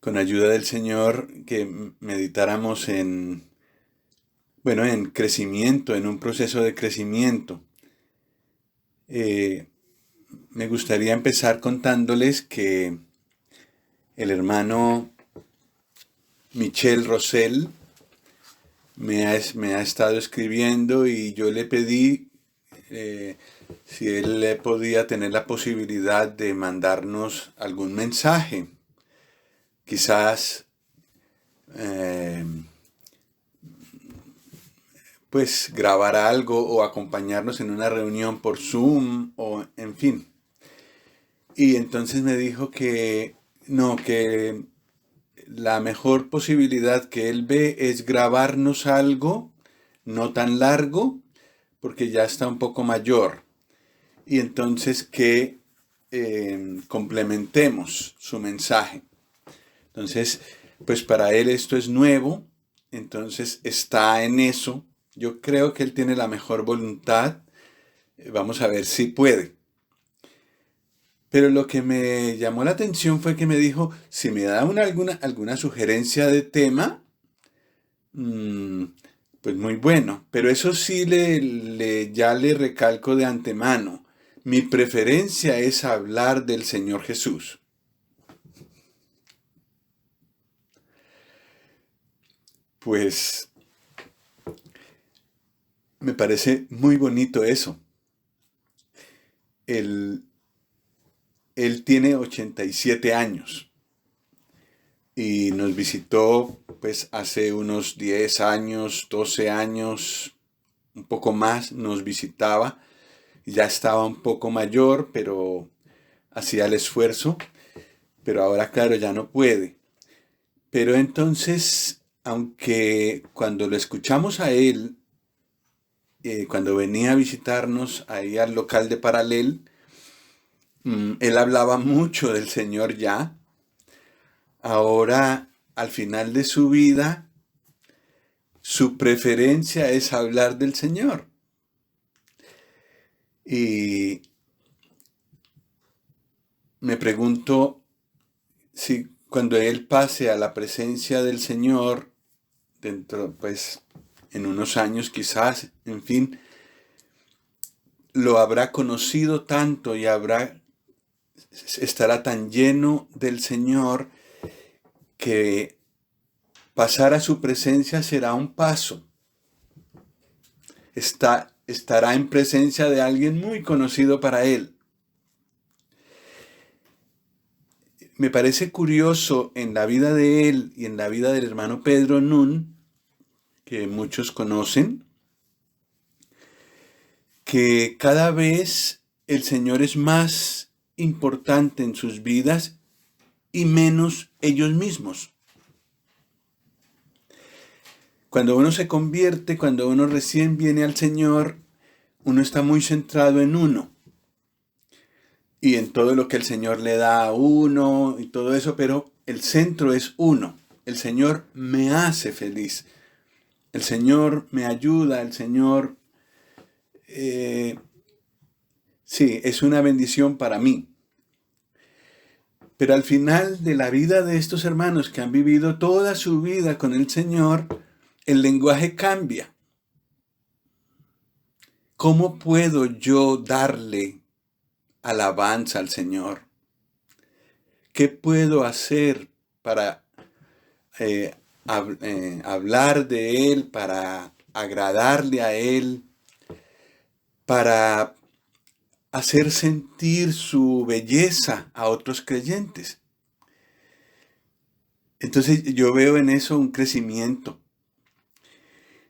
con ayuda del Señor, que meditáramos en crecimiento, en un proceso de crecimiento. Eh, Me gustaría empezar contándoles que el hermano Michel Rosell me ha estado escribiendo y yo le pedí eh, si él podía tener la posibilidad de mandarnos algún mensaje. Quizás eh, pues grabar algo o acompañarnos en una reunión por Zoom o en fin. Y entonces me dijo que no, que la mejor posibilidad que él ve es grabarnos algo no tan largo porque ya está un poco mayor. Y entonces que complementemos su mensaje. Entonces, pues para él esto es nuevo, entonces está en eso. Yo creo que él tiene la mejor voluntad. Vamos a ver si puede. Pero lo que me llamó la atención fue que me dijo, si me da alguna sugerencia de tema, mmm, pues muy bueno. Pero eso sí ya le recalco de antemano. Mi preferencia es hablar del Señor Jesús. Pues me parece muy bonito eso. Él, él tiene 87 años y nos visitó pues hace unos 10 años, 12 años, un poco más, nos visitaba. Ya estaba un poco mayor, pero hacía el esfuerzo, pero ahora claro, ya no puede. Pero entonces, aunque cuando lo escuchamos a él, cuando venía a visitarnos ahí al local de Paralel, él hablaba mucho del Señor ya. Ahora, al final de su vida, su preferencia es hablar del Señor. Y me pregunto si cuando él pase a la presencia del Señor, dentro, pues, en unos años quizás, en fin, lo habrá conocido tanto y estará tan lleno del Señor que pasar a su presencia será un paso. Estará en presencia de alguien muy conocido para él. Me parece curioso en la vida de él y en la vida del hermano Pedro Nun, que muchos conocen, que cada vez el Señor es más importante en sus vidas y menos ellos mismos. Cuando uno se convierte, cuando uno recién viene al Señor, uno está muy centrado en uno y en todo lo que el Señor le da a uno y todo eso, pero el centro es uno. El Señor me hace feliz. El Señor me ayuda, el Señor, sí, es una bendición para mí. Pero al final de la vida de estos hermanos que han vivido toda su vida con el Señor, el lenguaje cambia. ¿Cómo puedo yo darle alabanza al Señor? ¿Qué puedo hacer para hablar de Él, para agradarle a Él, para hacer sentir su belleza a otros creyentes? Entonces yo veo en eso un crecimiento.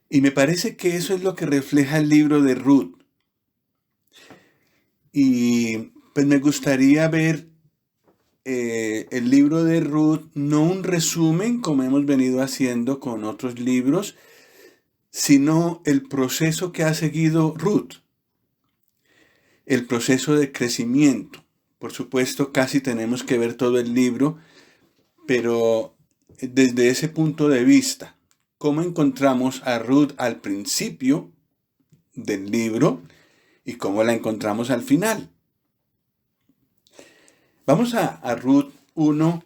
Y me parece que eso es lo que refleja el libro de Ruth. Y pues me gustaría ver el libro de Ruth, no un resumen como hemos venido haciendo con otros libros, sino el proceso que ha seguido Ruth, el proceso de crecimiento. Por supuesto, casi tenemos que ver todo el libro, pero desde ese punto de vista, ¿cómo encontramos a Ruth al principio del libro y cómo la encontramos al final? Vamos a Ruth 1,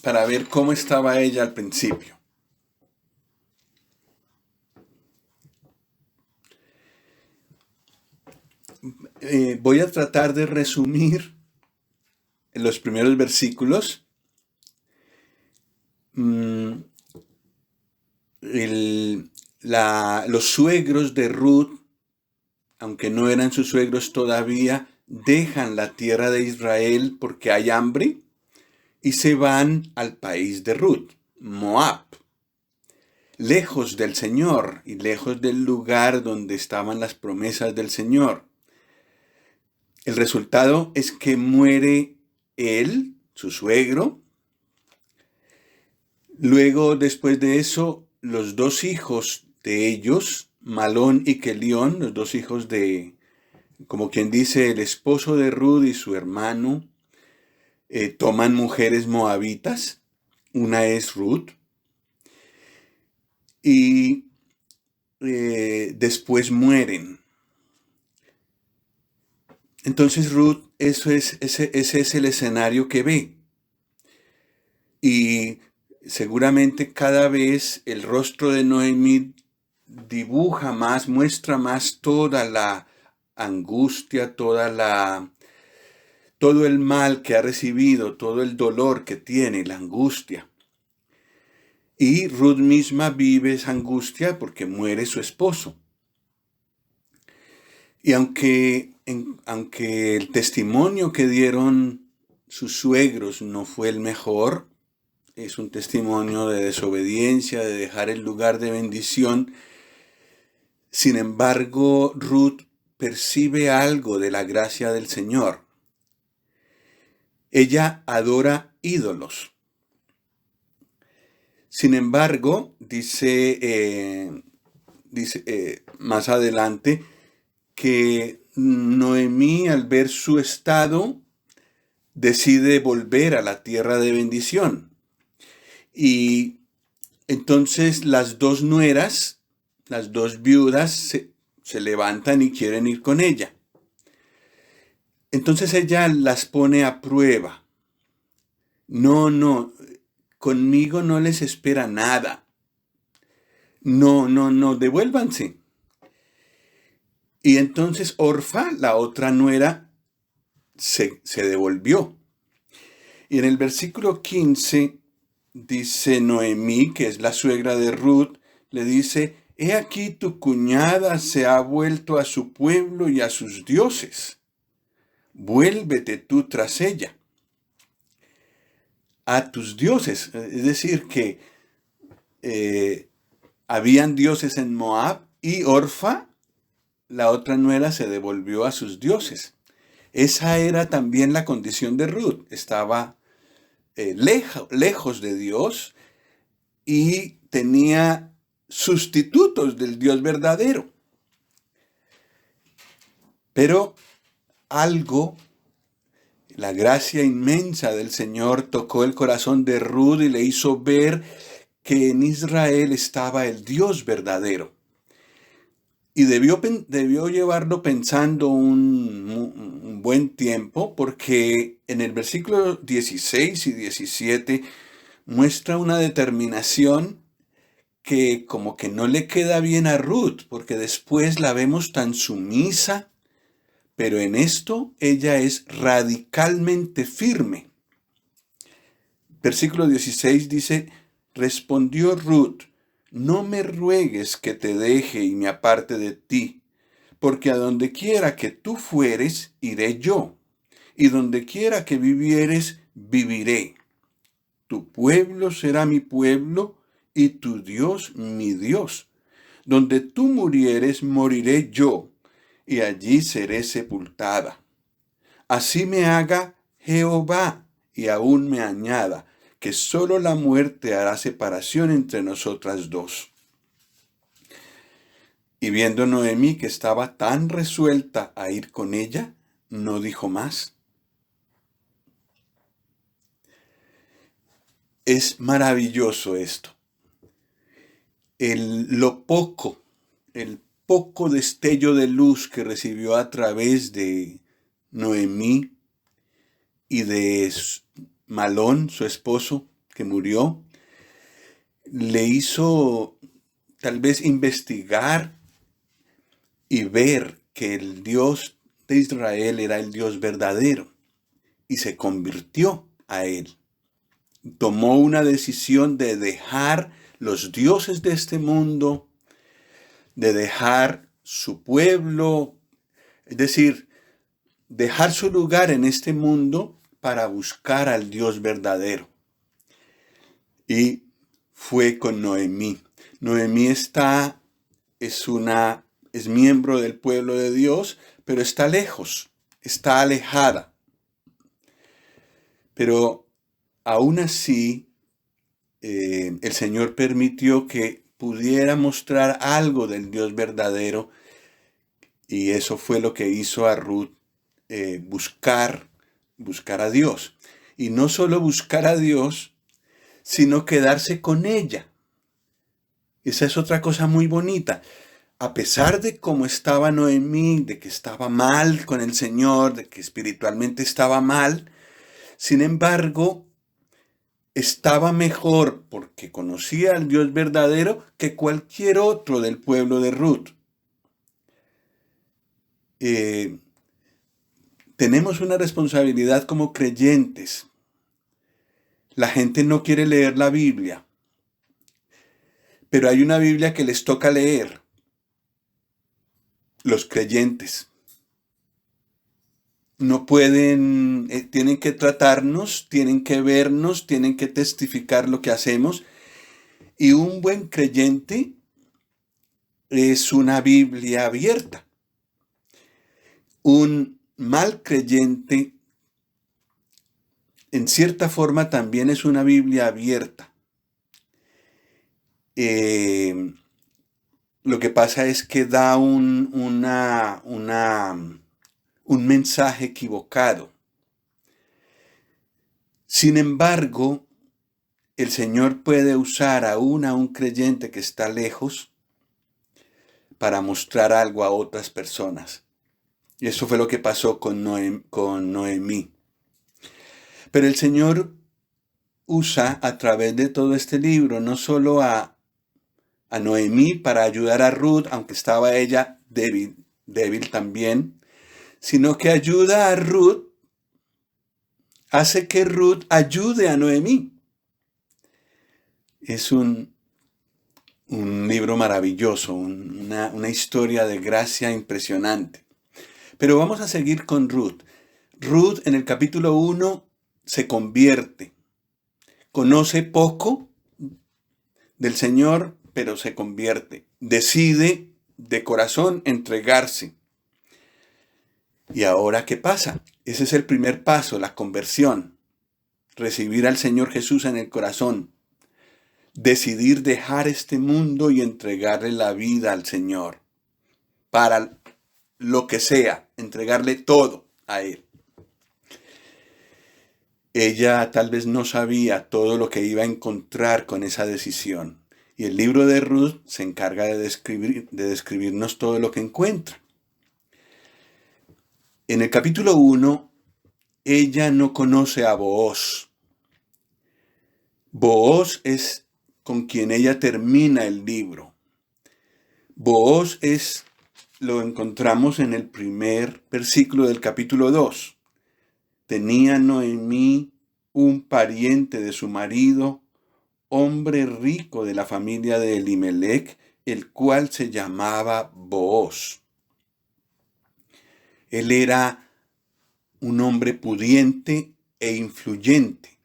para ver cómo estaba ella al principio. Voy a tratar de resumir los primeros versículos. Los suegros de Ruth, aunque no eran sus suegros todavía, dejan la tierra de Israel porque hay hambre y se van al país de Ruth, Moab, lejos del Señor y lejos del lugar donde estaban las promesas del Señor. El resultado es que muere él, su suegro. Luego, después de eso, los dos hijos de ellos, Malón y Kelión, los dos hijos de, como quien dice, el esposo de Ruth y su hermano, toman mujeres moabitas. Una es Ruth. Y después mueren. Entonces Ruth, ese es el escenario que ve. Y seguramente cada vez el rostro de Noemí dibuja más, muestra más toda la angustia, todo el mal que ha recibido, todo el dolor que tiene, la angustia. Y Ruth misma vive esa angustia porque muere su esposo. Y aunque el testimonio que dieron sus suegros no fue el mejor, es un testimonio de desobediencia, de dejar el lugar de bendición, sin embargo, Ruth percibe algo de la gracia del Señor. Ella adora ídolos. Sin embargo, dice más adelante, que Noemí, al ver su estado, decide volver a la tierra de bendición. Y entonces las dos nueras, las dos viudas, se levantan y quieren ir con ella. Entonces ella las pone a prueba. No, conmigo no les espera nada. No, devuélvanse. Y entonces Orfa, la otra nuera, se devolvió. Y en el versículo 15 dice Noemí, que es la suegra de Ruth, le dice, he aquí tu cuñada se ha vuelto a su pueblo y a sus dioses. Vuélvete tú tras ella. A tus dioses. Es decir, que habían dioses en Moab y Orfa, la otra nuera, se devolvió a sus dioses. Esa era también la condición de Ruth. Estaba lejos de Dios y tenía sustitutos del Dios verdadero. Pero la gracia inmensa del Señor tocó el corazón de Ruth y le hizo ver que en Israel estaba el Dios verdadero. Y debió llevarlo pensando un buen tiempo, porque en el versículo 16 y 17 muestra una determinación que como que no le queda bien a Ruth, porque después la vemos tan sumisa, pero en esto ella es radicalmente firme. Versículo 16 dice, respondió Ruth, no me ruegues que te deje y me aparte de ti, porque a donde quiera que tú fueres, iré yo, y donde quiera que vivieres, viviré. Tu pueblo será mi pueblo, y tu Dios mi Dios. Donde tú murieres, moriré yo, y allí seré sepultada. Así me haga Jehová, y aún me añada, que solo la muerte hará separación entre nosotras dos. Y viendo Noemí que estaba tan resuelta a ir con ella, no dijo más. Es maravilloso esto. El poco destello de luz que recibió a través de Noemí y de Malón, su esposo, que murió, le hizo tal vez investigar y ver que el Dios de Israel era el Dios verdadero y se convirtió a él. Tomó una decisión de dejar los dioses de este mundo, de dejar su pueblo, es decir, dejar su lugar en este mundo para buscar al Dios verdadero. Y fue con Noemí. Noemí es miembro del pueblo de Dios, pero está lejos, está alejada. Pero aún así, el Señor permitió que pudiera mostrar algo del Dios verdadero, y eso fue lo que hizo a Ruth buscar a Dios. Y no solo buscar a Dios, sino quedarse con ella. Esa es otra cosa muy bonita. A pesar de cómo estaba Noemí, de que estaba mal con el Señor, de que espiritualmente estaba mal, sin embargo, estaba mejor porque conocía al Dios verdadero que cualquier otro del pueblo de Ruth. Tenemos una responsabilidad como creyentes. La gente no quiere leer la Biblia, pero hay una Biblia que les toca leer. Los creyentes no pueden, tienen que tratarnos, tienen que vernos, tienen que testificar lo que hacemos. Y un buen creyente es una Biblia abierta. Un mal creyente, en cierta forma, también es una Biblia abierta. Lo que pasa es que da un mensaje equivocado. Sin embargo, el Señor puede usar aún a un creyente que está lejos para mostrar algo a otras personas. Y eso fue lo que pasó con Noemí. Pero el Señor usa a través de todo este libro no solo a Noemí para ayudar a Ruth, aunque estaba ella débil también, sino que ayuda a Ruth, hace que Ruth ayude a Noemí. Es un libro maravilloso, una historia de gracia impresionante. Pero vamos a seguir con Ruth. Ruth en el capítulo 1 se convierte. Conoce poco del Señor, pero se convierte. Decide de corazón entregarse. ¿Y ahora qué pasa? Ese es el primer paso, la conversión. Recibir al Señor Jesús en el corazón. Decidir dejar este mundo y entregarle la vida al Señor. Para lo que sea, entregarle todo a Él. Ella tal vez no sabía todo lo que iba a encontrar con esa decisión. Y el libro de Ruth se encarga de describirnos todo lo que encuentra. En el capítulo 1, ella no conoce a Booz. Booz es con quien ella termina el libro. Booz lo encontramos en el primer versículo del capítulo 2. Tenía Noemí un pariente de su marido, hombre rico de la familia de Elimelec, el cual se llamaba Booz. Él era un hombre pudiente e influyente.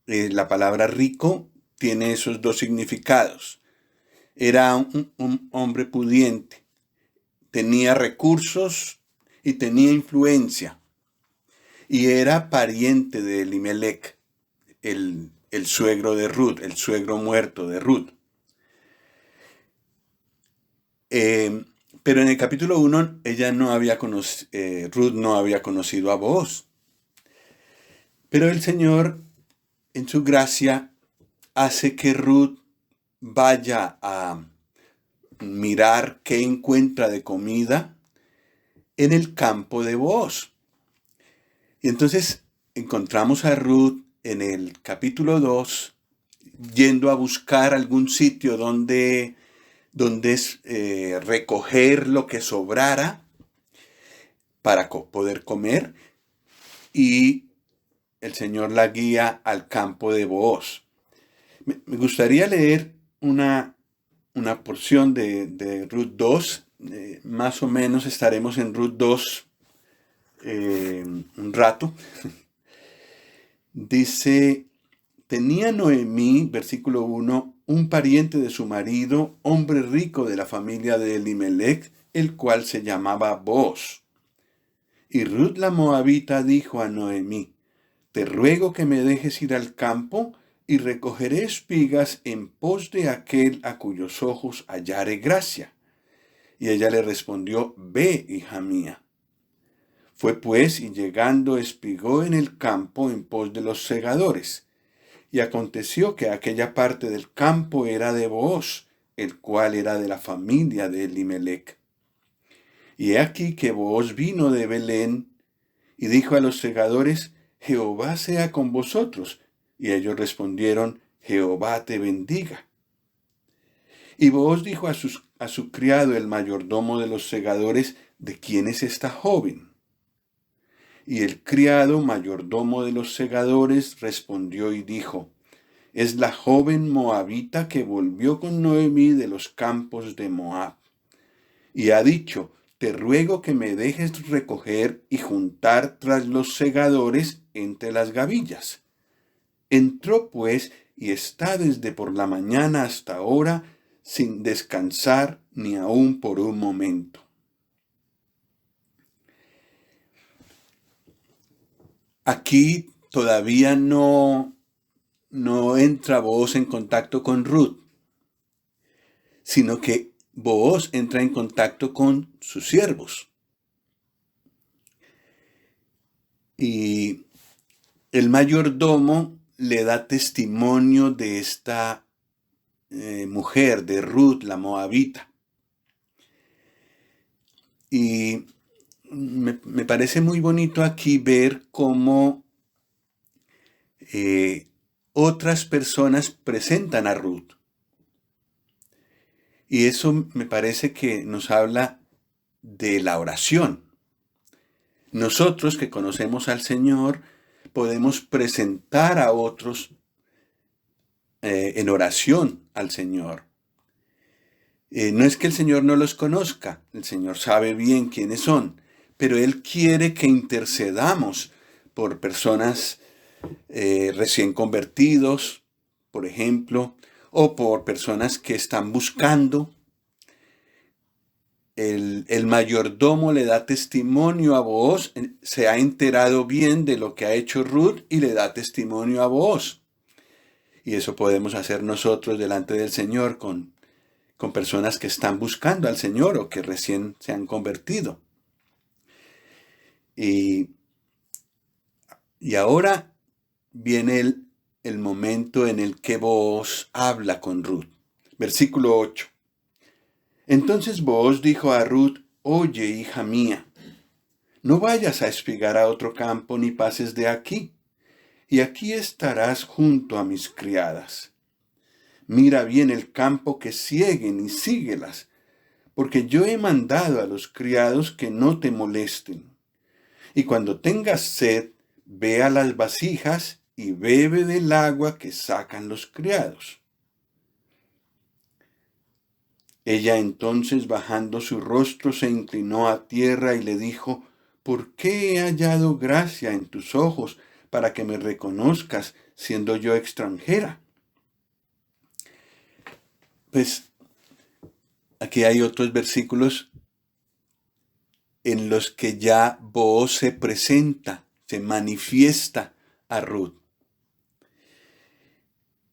La palabra rico tiene esos dos significados. Era un hombre pudiente, tenía recursos y tenía influencia. Y era pariente de Elimelec, el suegro de Ruth, el suegro muerto de Ruth. Pero en el capítulo 1, Ruth no había conocido a Booz. Pero el Señor, en su gracia, hace que Ruth vaya a mirar qué encuentra de comida en el campo de Booz. Y entonces encontramos a Ruth en el capítulo 2, yendo a buscar algún sitio donde recoger lo que sobrara para poder comer, y el Señor la guía al campo de Booz. Me gustaría leer una porción de Ruth 2. Más o menos estaremos en Ruth 2 un rato. Dice: tenía Noemí, versículo 1, un pariente de su marido, hombre rico de la familia de Elimelech, el cual se llamaba Booz. Y Ruth la moabita dijo a Noemí: te ruego que me dejes ir al campo y recogeré espigas en pos de aquel a cuyos ojos hallare gracia. Y ella le respondió: ve, hija mía. Fue pues, y llegando espigó en el campo en pos de los segadores. Y aconteció que aquella parte del campo era de Booz, el cual era de la familia de Elimelech. Y he aquí que Booz vino de Belén, y dijo a los segadores: Jehová sea con vosotros. Y ellos respondieron: Jehová te bendiga. Y Booz dijo a su criado, el mayordomo de los segadores: ¿de quién es esta joven? Y el criado mayordomo de los segadores respondió y dijo: es la joven moabita que volvió con Noemí de los campos de Moab. Y ha dicho: te ruego que me dejes recoger y juntar tras los segadores entre las gavillas. Entró pues y está desde por la mañana hasta ahora sin descansar ni aun por un momento. Aquí todavía no entra Booz en contacto con Ruth, sino que Booz entra en contacto con sus siervos. Y el mayordomo le da testimonio de esta mujer, de Ruth, la moabita. Y me parece muy bonito aquí ver cómo otras personas presentan a Ruth. Y eso me parece que nos habla de la oración. Nosotros que conocemos al Señor podemos presentar a otros en oración al Señor. No es que el Señor no los conozca, el Señor sabe bien quiénes son, pero Él quiere que intercedamos por personas recién convertidos, por ejemplo, o por personas que están buscando. El mayordomo le da testimonio a Booz, se ha enterado bien de lo que ha hecho Ruth y le da testimonio a Booz. Y eso podemos hacer nosotros delante del Señor con personas que están buscando al Señor o que recién se han convertido. Y ahora viene el momento en el que Booz habla con Ruth. Versículo 8. Entonces Booz dijo a Ruth: oye, hija mía, no vayas a espigar a otro campo ni pases de aquí, y aquí estarás junto a mis criadas. Mira bien el campo que sieguen y síguelas, porque yo he mandado a los criados que no te molesten. Y cuando tengas sed, ve a las vasijas y bebe del agua que sacan los criados. Ella entonces, bajando su rostro, se inclinó a tierra y le dijo: ¿por qué he hallado gracia en tus ojos para que me reconozcas, siendo yo extranjera? Pues aquí hay otros versículos en los que ya Booz se presenta, se manifiesta a Ruth.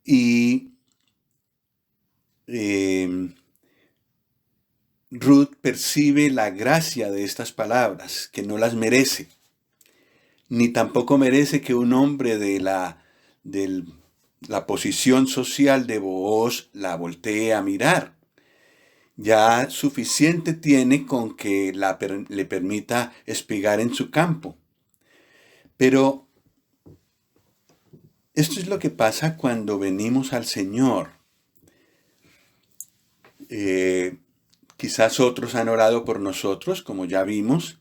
Y Ruth percibe la gracia de estas palabras, que no las merece, ni tampoco merece que un hombre de la posición social de Booz la voltee a mirar. Ya suficiente tiene con que le permita espigar en su campo. Pero Esto es lo que pasa cuando venimos al Señor. Quizás otros han orado por nosotros, como ya vimos,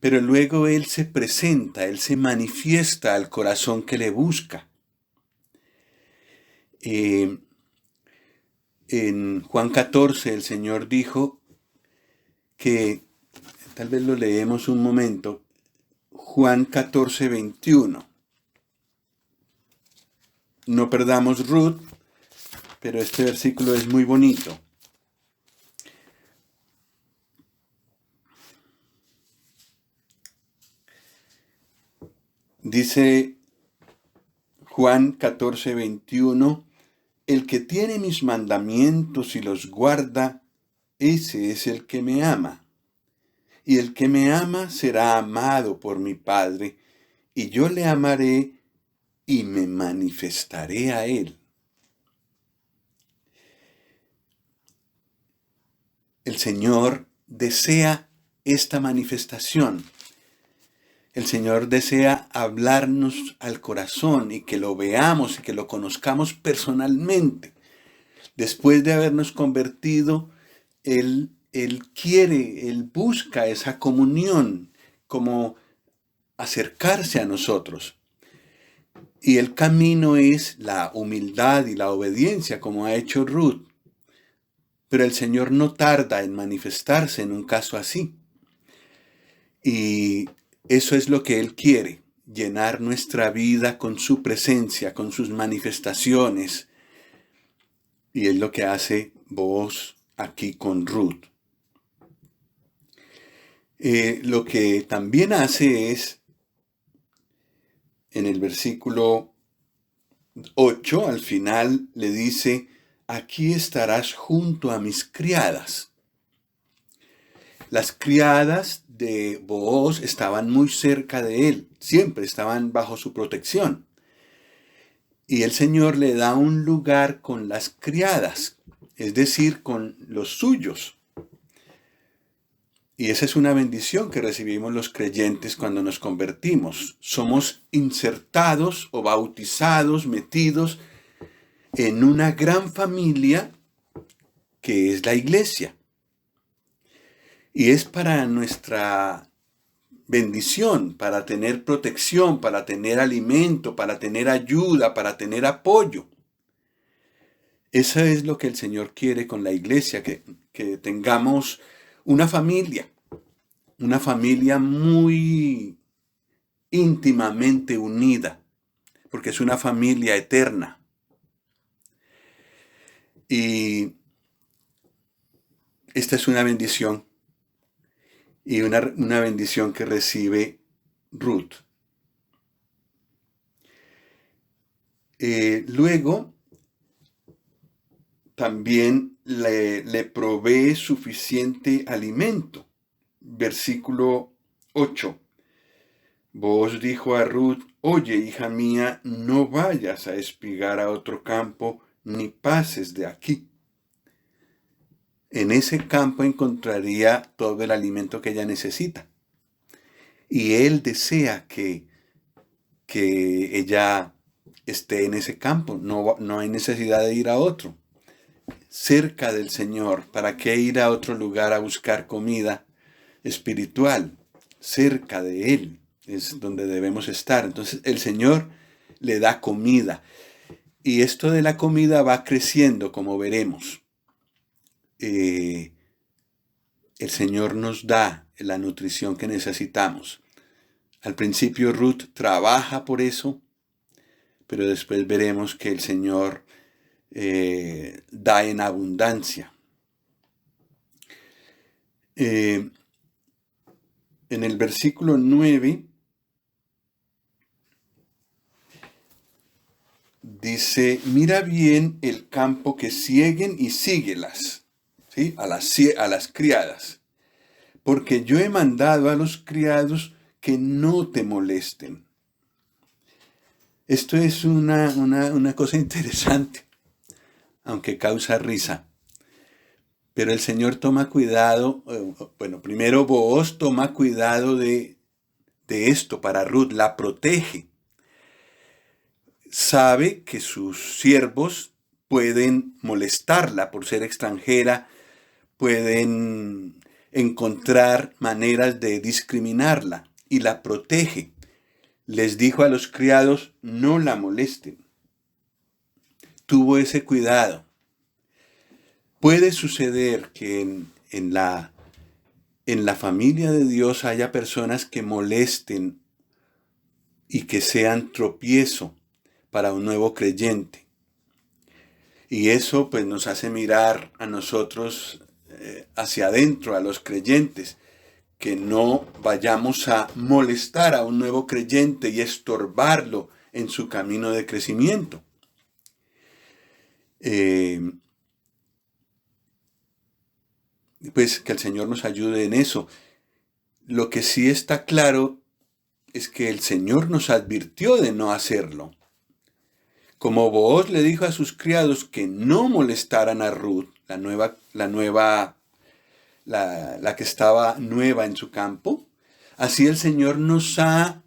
pero luego Él se presenta, Él se manifiesta al corazón que le busca. En Juan 14 el Señor dijo que, tal vez lo leemos un momento, Juan 14, 21. No perdamos Ruth, pero este versículo es muy bonito. Dice Juan 14, 21, el que tiene mis mandamientos y los guarda, ese es el que me ama. Y el que me ama será amado por mi Padre, y yo le amaré y me manifestaré a él. El Señor desea esta manifestación. El Señor desea hablarnos al corazón y que lo veamos y que lo conozcamos personalmente. Después de habernos convertido, Él quiere, Él busca esa comunión, como acercarse a nosotros. Y el camino es la humildad y la obediencia, como ha hecho Ruth. Pero el Señor no tarda en manifestarse en un caso así. Y eso es lo que Él quiere, llenar nuestra vida con su presencia, con sus manifestaciones. Y es lo que hace Booz aquí con Ruth. Lo que también hace es, en el versículo 8, al final le dice, aquí estarás junto a mis criadas. Las criadas de Booz estaban muy cerca de él, siempre estaban bajo su protección. Y el Señor le da un lugar con las criadas, es decir, con los suyos. Y esa es una bendición que recibimos los creyentes cuando nos convertimos. Somos insertados o bautizados, metidos en una gran familia que es la iglesia. Y es para nuestra bendición, para tener protección, para tener alimento, para tener ayuda, para tener apoyo. Eso es lo que el Señor quiere con la iglesia, que tengamos una familia muy íntimamente unida, porque es una familia eterna. Y esta es una bendición, y una bendición que recibe Ruth. Luego, también le provee suficiente alimento. Versículo 8. Booz dijo a Ruth, oye, hija mía, no vayas a espigar a otro campo, ni pases de aquí. En ese campo encontraría todo el alimento que ella necesita. Y él desea que ella esté en ese campo. No hay necesidad de ir a otro. Cerca del Señor. ¿Para qué ir a otro lugar a buscar comida espiritual? Cerca de Él es donde debemos estar. Entonces el Señor le da comida. Y esto de la comida va creciendo, como veremos. El Señor nos da la nutrición que necesitamos. Al principio Ruth trabaja por eso, pero después veremos que el Señor da en abundancia. En el versículo 9 dice, mira bien el campo que sieguen y síguelas, ¿sí? a las criadas, porque yo he mandado a los criados que no te molesten. Esto es una cosa interesante, aunque causa risa. Pero el Señor toma cuidado, primero Booz toma cuidado de esto para Ruth, la protege. sabe que sus siervos pueden molestarla por ser extranjera, pueden encontrar maneras de discriminarla y la protege. Les dijo a los criados, no la molesten. Tuvo ese cuidado. Puede suceder que en la familia de Dios haya personas que molesten y que sean tropiezo para un nuevo creyente. Y eso pues nos hace mirar a nosotros hacia adentro, a los creyentes, que no vayamos a molestar a un nuevo creyente y estorbarlo en su camino de crecimiento. Pues que el Señor nos ayude en eso. Lo que sí está claro es que el Señor nos advirtió de no hacerlo. Como Booz le dijo a sus criados que no molestaran a Ruth, la que estaba nueva en su campo, así el Señor nos ha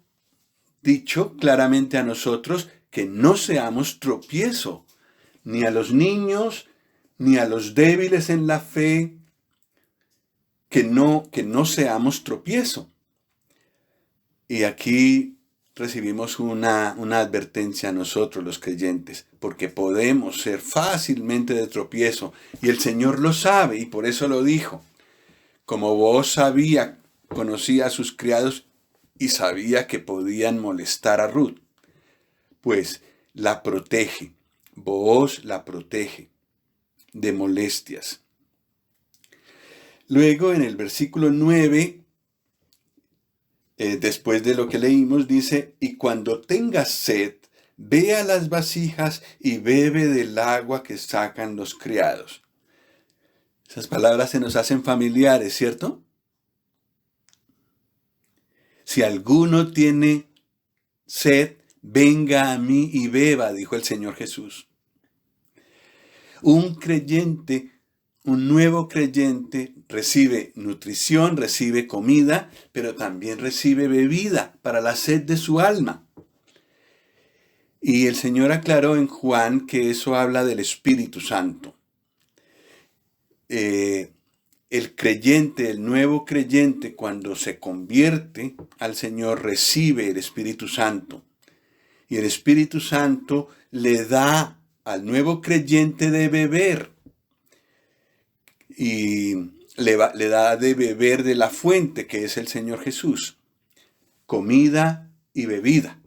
dicho claramente a nosotros que no seamos tropiezo, ni a los niños, ni a los débiles en la fe, que no seamos tropiezo. Y aquí recibimos una advertencia a nosotros los creyentes, porque podemos ser fácilmente de tropiezo, y el Señor lo sabe, y por eso lo dijo. Como vos conocía a sus criados, y sabía que podían molestar a Ruth, pues la protege. Booz la protege de molestias. Luego en el versículo 9, después de lo que leímos, dice, y cuando tengas sed, ve a las vasijas y bebe del agua que sacan los criados. Esas palabras se nos hacen familiares, ¿cierto? Si alguno tiene sed, venga a mí y beba, dijo el Señor Jesús. Un creyente, un nuevo creyente, recibe nutrición, recibe comida, pero también recibe bebida para la sed de su alma. Y el Señor aclaró en Juan que eso habla del Espíritu Santo. El creyente, el nuevo creyente, cuando se convierte al Señor, recibe el Espíritu Santo. Y el Espíritu Santo le da al nuevo creyente de beber. Y le da de beber de la fuente, que es el Señor Jesús. Comida y bebida.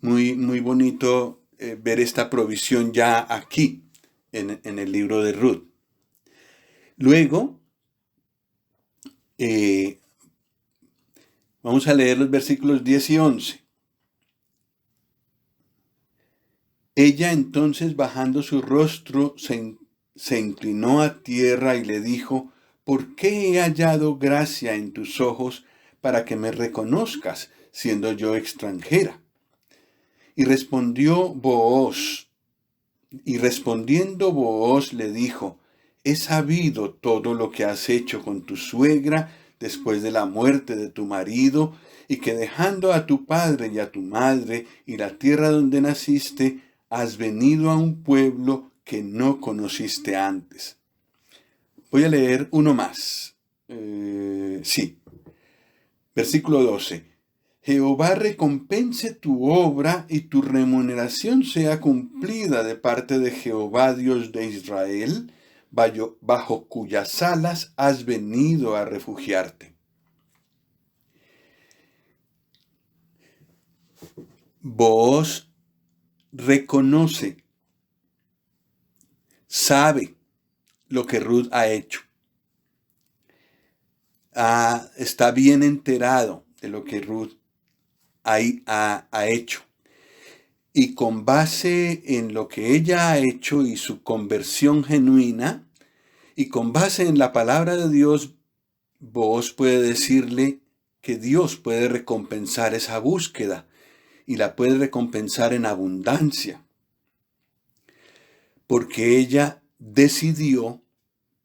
Muy, muy bonito ver esta provisión ya aquí, en el libro de Ruth. Luego, vamos a leer los versículos 10 y 11. Ella entonces, bajando su rostro, se inclinó a tierra y le dijo, ¿por qué he hallado gracia en tus ojos para que me reconozcas, siendo yo extranjera? Y respondiendo Booz le dijo, he sabido todo lo que has hecho con tu suegra después de la muerte de tu marido, y que dejando a tu padre y a tu madre y la tierra donde naciste, has venido a un pueblo que no conociste antes. Voy a leer uno más. Versículo 12. Jehová recompense tu obra y tu remuneración sea cumplida de parte de Jehová Dios de Israel, bajo cuyas alas has venido a refugiarte. Booz reconoce, sabe lo que Ruth ha hecho. Está bien enterado de lo que Ruth ha hecho. Y con base en lo que ella ha hecho y su conversión genuina, y con base en la palabra de Dios, Booz puede decirle que Dios puede recompensar esa búsqueda y la puede recompensar en abundancia. Porque ella decidió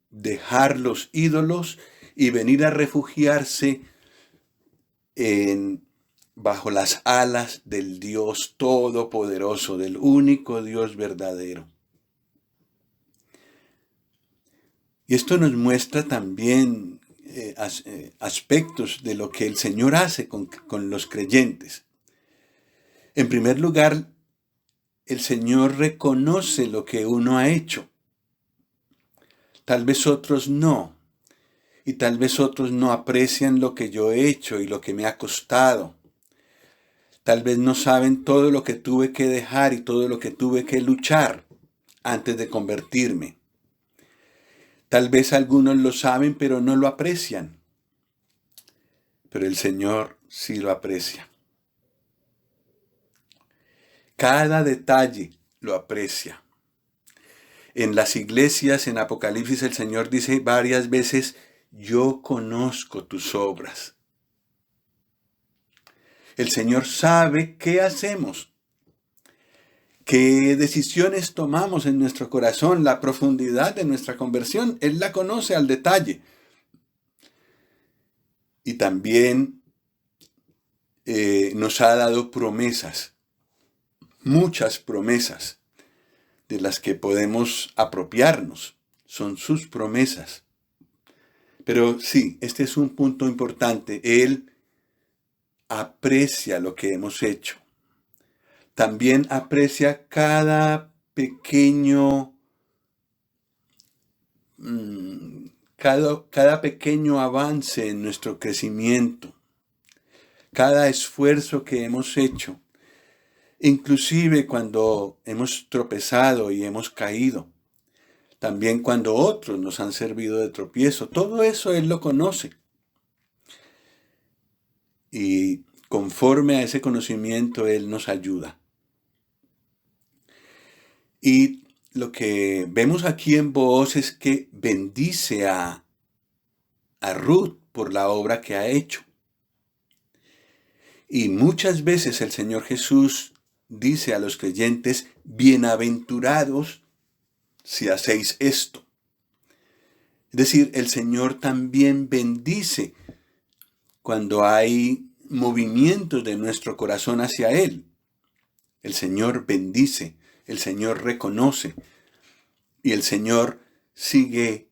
dejar los ídolos y venir a refugiarse en bajo las alas del Dios Todopoderoso, del único Dios verdadero. Y esto nos muestra también aspectos de lo que el Señor hace con los creyentes. En primer lugar, el Señor reconoce lo que uno ha hecho. Tal vez otros no. Y tal vez otros no aprecian lo que yo he hecho y lo que me ha costado. Tal vez no saben todo lo que tuve que dejar y todo lo que tuve que luchar antes de convertirme. Tal vez algunos lo saben pero no lo aprecian. Pero el Señor sí lo aprecia. Cada detalle lo aprecia. En las iglesias, en Apocalipsis, el Señor dice varias veces, yo conozco tus obras. El Señor sabe qué hacemos, qué decisiones tomamos en nuestro corazón, la profundidad de nuestra conversión. Él la conoce al detalle. Y también nos ha dado promesas, muchas promesas, de las que podemos apropiarnos. Son sus promesas. Pero sí, este es un punto importante. Él aprecia lo que hemos hecho. También aprecia cada pequeño avance en nuestro crecimiento, cada esfuerzo que hemos hecho, inclusive cuando hemos tropezado y hemos caído, también cuando otros nos han servido de tropiezo. Todo eso Él lo conoce. Y conforme a ese conocimiento, Él nos ayuda. Y lo que vemos aquí en Booz es que bendice a Ruth por la obra que ha hecho. Y muchas veces el Señor Jesús dice a los creyentes, bienaventurados si hacéis esto. Es decir, el Señor también bendice cuando hay movimientos de nuestro corazón hacia Él. El Señor bendice, el Señor reconoce y el Señor sigue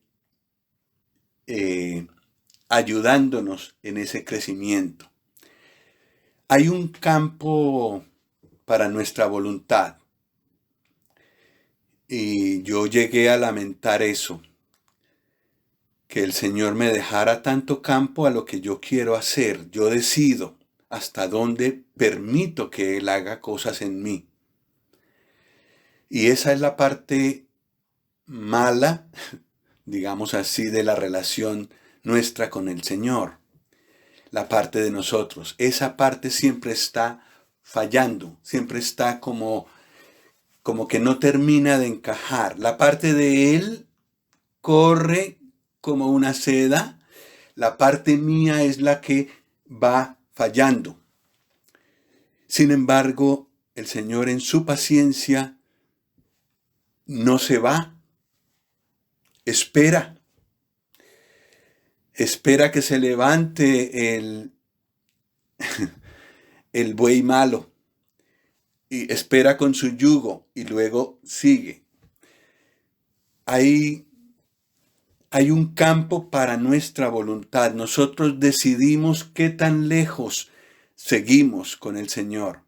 ayudándonos en ese crecimiento. Hay un campo para nuestra voluntad. Y yo llegué a lamentar eso, que el Señor me dejara tanto campo a lo que yo quiero hacer. Yo decido hasta dónde permito que Él haga cosas en mí. Y esa es la parte mala, digamos así, de la relación nuestra con el Señor. La parte de nosotros. Esa parte siempre está fallando, siempre está como que no termina de encajar. La parte de Él corre como una seda. La parte mía es la que va fallando. Sin embargo, el Señor en su paciencia no se va. Espera que se levante el buey malo. Y espera con su yugo y luego sigue. Hay un campo para nuestra voluntad. Nosotros decidimos qué tan lejos seguimos con el Señor.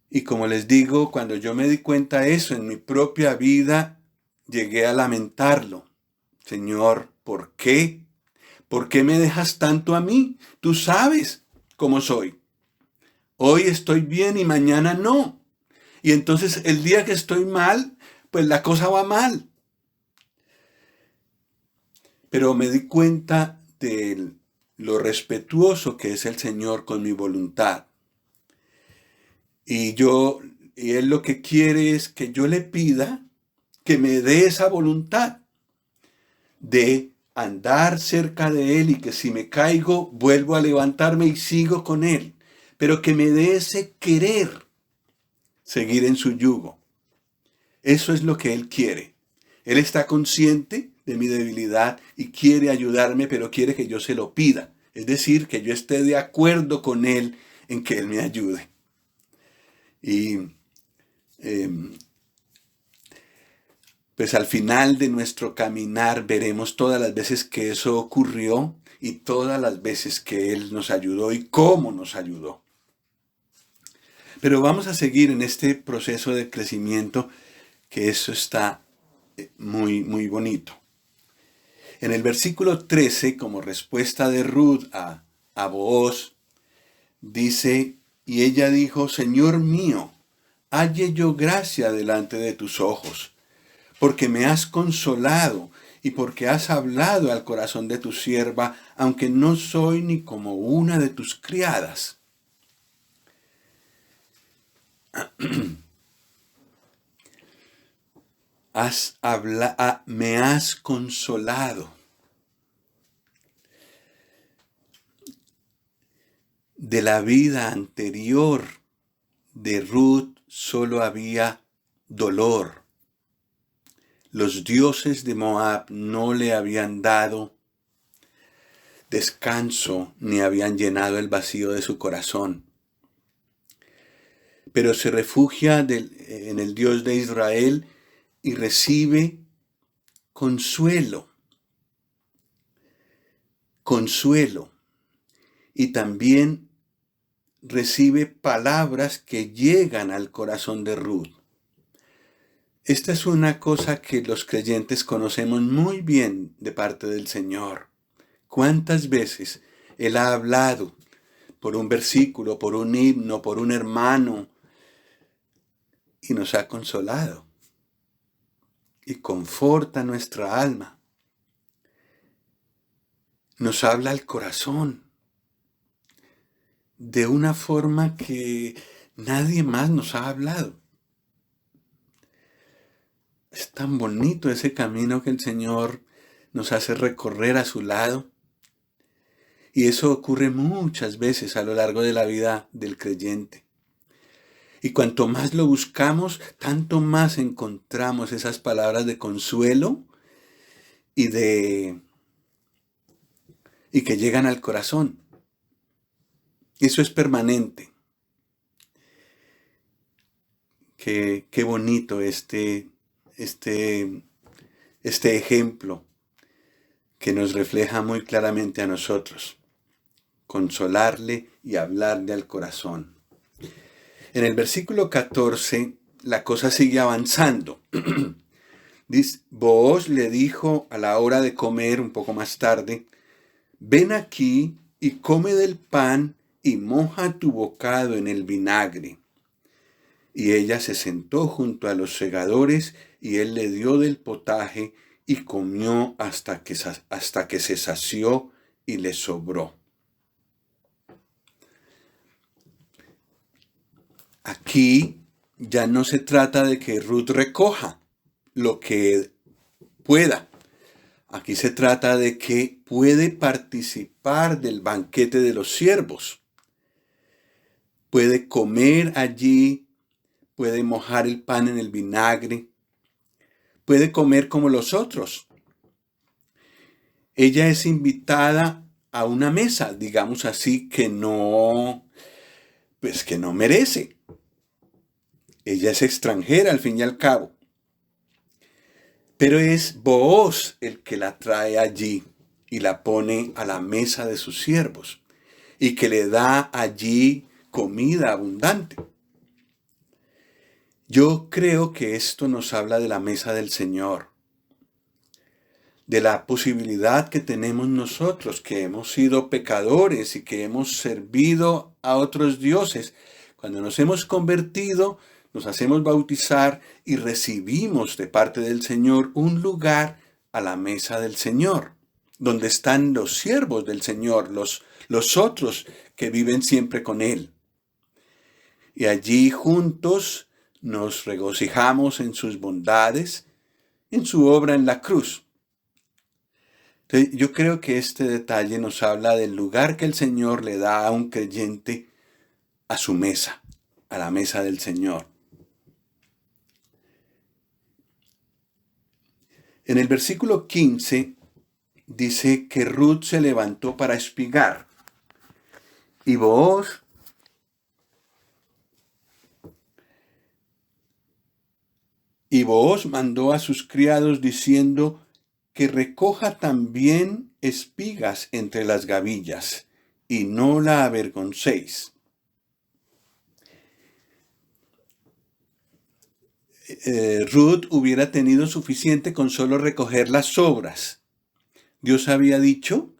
Y como les digo, cuando yo me di cuenta de eso en mi propia vida, llegué a lamentarlo. Señor, ¿por qué? ¿Por qué me dejas tanto a mí? Tú sabes cómo soy. Hoy estoy bien y mañana no. Y entonces el día que estoy mal, pues la cosa va mal. Pero me di cuenta de lo respetuoso que es el Señor con mi voluntad. Y Él lo que quiere es que yo le pida que me dé esa voluntad de andar cerca de Él y que si me caigo, vuelvo a levantarme y sigo con Él. Pero que me dé ese querer seguir en su yugo. Eso es lo que Él quiere. Él está consciente de mi debilidad y quiere ayudarme, pero quiere que yo se lo pida. Es decir, que yo esté de acuerdo con Él en que Él me ayude. Y pues al final de nuestro caminar veremos todas las veces que eso ocurrió y todas las veces que Él nos ayudó y cómo nos ayudó. Pero vamos a seguir en este proceso de crecimiento, que eso está muy, muy bonito. En el versículo 13, como respuesta de Ruth a Booz, dice, y ella dijo, Señor mío, halle yo gracia delante de tus ojos, porque me has consolado y porque has hablado al corazón de tu sierva, aunque no soy ni como una de tus criadas. Me has consolado. De la vida anterior de Ruth solo había dolor. Los dioses de Moab no le habían dado descanso ni habían llenado el vacío de su corazón. Pero se refugia en el Dios de Israel y recibe consuelo. Consuelo. Y también recibe palabras que llegan al corazón de Ruth. Esta es una cosa que los creyentes conocemos muy bien de parte del Señor. ¿Cuántas veces Él ha hablado por un versículo, por un himno, por un hermano, y nos ha consolado y conforta nuestra alma? Nos habla al corazón de una forma que nadie más nos ha hablado. Es tan bonito ese camino que el Señor nos hace recorrer a su lado. Y eso ocurre muchas veces a lo largo de la vida del creyente. Y cuanto más lo buscamos, tanto más encontramos esas palabras de consuelo y que llegan al corazón. Eso es permanente. Qué bonito este ejemplo que nos refleja muy claramente a nosotros. Consolarle y hablarle al corazón. En el versículo 14, la cosa sigue avanzando. Booz le dijo a la hora de comer, un poco más tarde, ven aquí y come del pan y moja tu bocado en el vinagre. Y ella se sentó junto a los segadores y él le dio del potaje y comió hasta que se sació y le sobró. Aquí ya no se trata de que Ruth recoja lo que pueda. Aquí se trata de que puede participar del banquete de los siervos. Puede comer allí, puede mojar el pan en el vinagre, puede comer como los otros. Ella es invitada a una mesa, digamos así, que no merece. Ella es extranjera al fin y al cabo. Pero es Booz el que la trae allí y la pone a la mesa de sus siervos y que le da allí comida abundante. Yo creo que esto nos habla de la mesa del Señor, de la posibilidad que tenemos nosotros, que hemos sido pecadores y que hemos servido a otros dioses. Cuando nos hemos convertido, nos hacemos bautizar y recibimos de parte del Señor un lugar a la mesa del Señor, donde están los siervos del Señor, los otros que viven siempre con Él. Y allí juntos nos regocijamos en sus bondades, en su obra en la cruz. Entonces, yo creo que este detalle nos habla del lugar que el Señor le da a un creyente a su mesa, a la mesa del Señor. En el versículo 15 dice que Ruth se levantó para espigar y Booz Y Booz mandó a sus criados diciendo que recoja también espigas entre las gavillas, y no la avergoncéis. Ruth hubiera tenido suficiente con solo recoger las sobras. Dios había dicho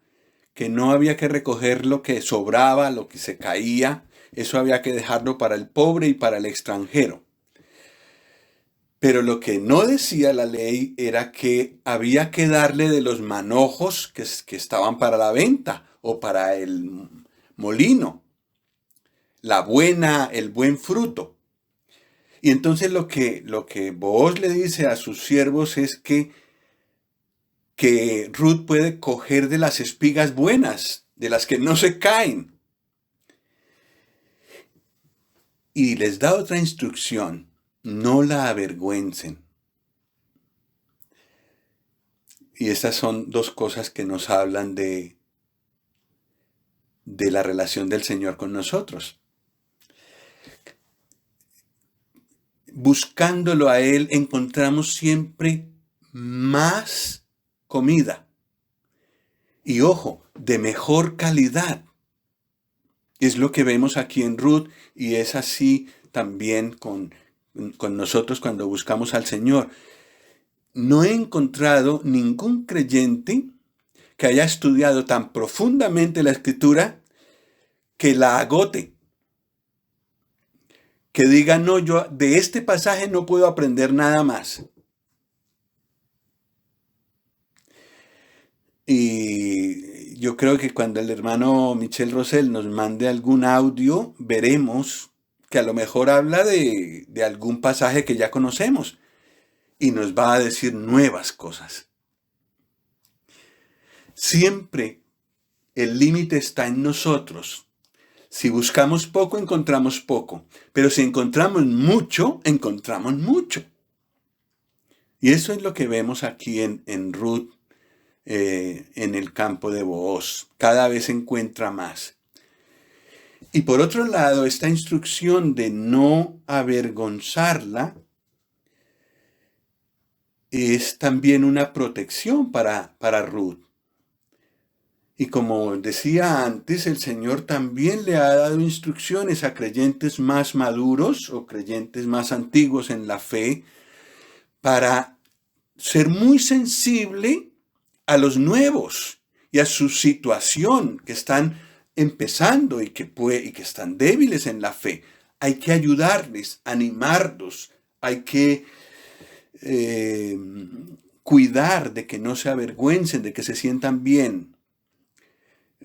que no había que recoger lo que sobraba, lo que se caía, eso había que dejarlo para el pobre y para el extranjero. Pero lo que no decía la ley era que había que darle de los manojos que estaban para la venta o para el molino, el buen fruto. Y entonces lo que Booz le dice a sus siervos es que Ruth puede coger de las espigas buenas, de las que no se caen. Y les da otra instrucción: no la avergüencen. Y estas son dos cosas que nos hablan de la relación del Señor con nosotros. Buscándolo a Él encontramos siempre más comida. Y ojo, de mejor calidad. Es lo que vemos aquí en Ruth, y es así también con nosotros cuando buscamos al Señor. No he encontrado ningún creyente que haya estudiado tan profundamente la Escritura que la agote. Que diga, no, yo de este pasaje no puedo aprender nada más. Y yo creo que cuando el hermano Michel Rosell nos mande algún audio, veremos que a lo mejor habla de algún pasaje que ya conocemos y nos va a decir nuevas cosas. Siempre el límite está en nosotros. Si buscamos poco, encontramos poco. Pero si encontramos mucho, encontramos mucho. Y eso es lo que vemos aquí en Ruth, en el campo de Booz. Cada vez encuentra más. Y por otro lado, esta instrucción de no avergonzarla es también una protección para Ruth. Y como decía antes, el Señor también le ha dado instrucciones a creyentes más maduros o creyentes más antiguos en la fe para ser muy sensible a los nuevos y a su situación, que están empezando y que están débiles en la fe. Hay que ayudarles, animarlos, hay que cuidar de que no se avergüencen, de que se sientan bien.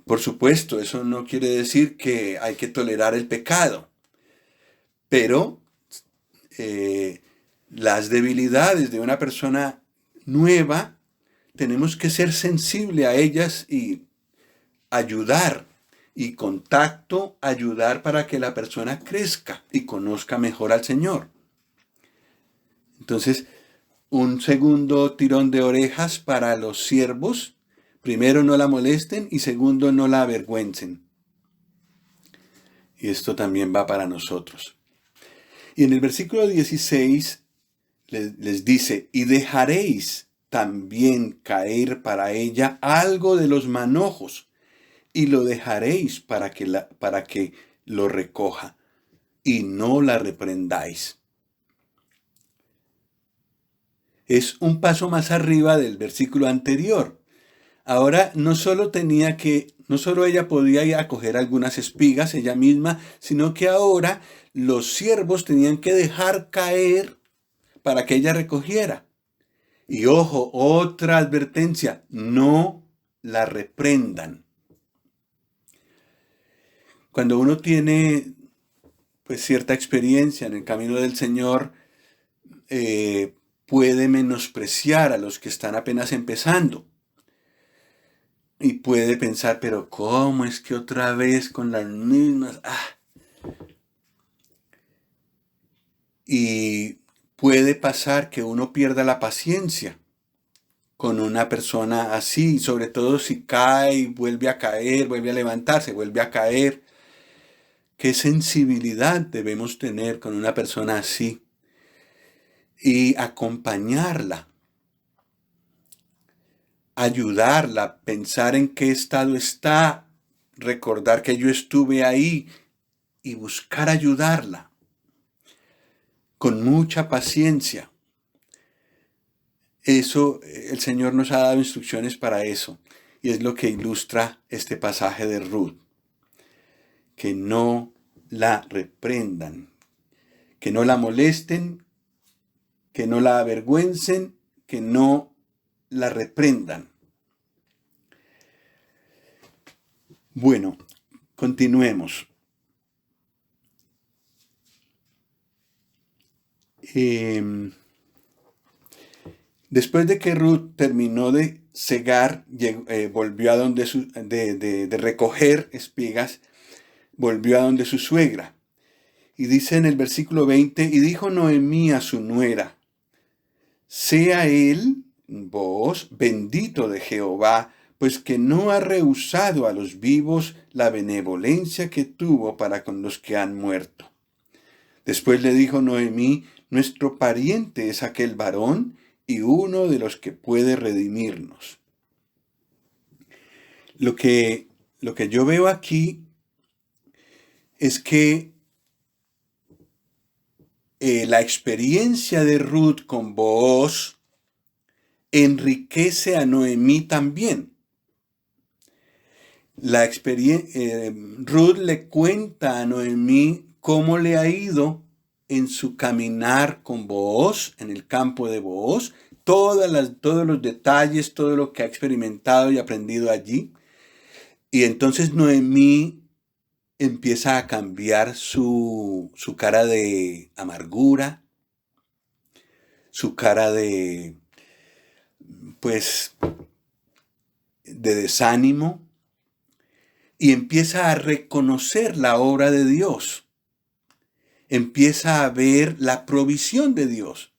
Por supuesto, eso no quiere decir que hay que tolerar el pecado, pero las debilidades de una persona nueva, tenemos que ser sensibles a ellas y ayudar, y contacto, ayudar para que la persona crezca y conozca mejor al Señor. Entonces, un segundo tirón de orejas para los siervos: primero, no la molesten, y segundo, no la avergüencen. Y esto también va para nosotros. Y en el versículo 16 les dice: y dejaréis también caer para ella algo de los manojos, y lo dejaréis para que lo recoja, y no la reprendáis. Es un paso más arriba del versículo anterior. Ahora no solo ella podía ir a coger algunas espigas ella misma, sino que ahora los siervos tenían que dejar caer para que ella recogiera. Y ojo, otra advertencia: no la reprendan. Cuando uno tiene pues cierta experiencia en el camino del Señor, puede menospreciar a los que están apenas empezando. Y puede pensar, pero ¿cómo es que otra vez con las mismas? Y puede pasar que uno pierda la paciencia con una persona así, sobre todo si cae, vuelve a caer, vuelve a levantarse, vuelve a caer. ¿Qué sensibilidad debemos tener con una persona así? y acompañarla, ayudarla, pensar en qué estado está, recordar que yo estuve ahí y buscar ayudarla con mucha paciencia. Eso, el Señor nos ha dado instrucciones para eso, y es lo que ilustra este pasaje de Ruth. Que no la reprendan, que no la molesten, que no la avergüencen, que no la reprendan. Bueno, continuemos. Después de que Ruth terminó de segar, volvió a donde de recoger espigas, volvió a donde su suegra. Y dice en el versículo 20, y dijo Noemí a su nuera, sea él, vos, bendito de Jehová, pues que no ha rehusado a los vivos la benevolencia que tuvo para con los que han muerto. Después le dijo Noemí, nuestro pariente es aquel varón y uno de los que puede redimirnos. Lo que yo veo aquí es que la experiencia de Ruth con Booz enriquece a Noemí también. Ruth le cuenta a Noemí cómo le ha ido en su caminar con Booz, en el campo de Booz, todos los detalles, todo lo que ha experimentado y aprendido allí. Y entonces Noemí empieza a cambiar su cara de amargura, su cara de desánimo, y empieza a reconocer la obra de Dios. Empieza a ver la provisión de Dios.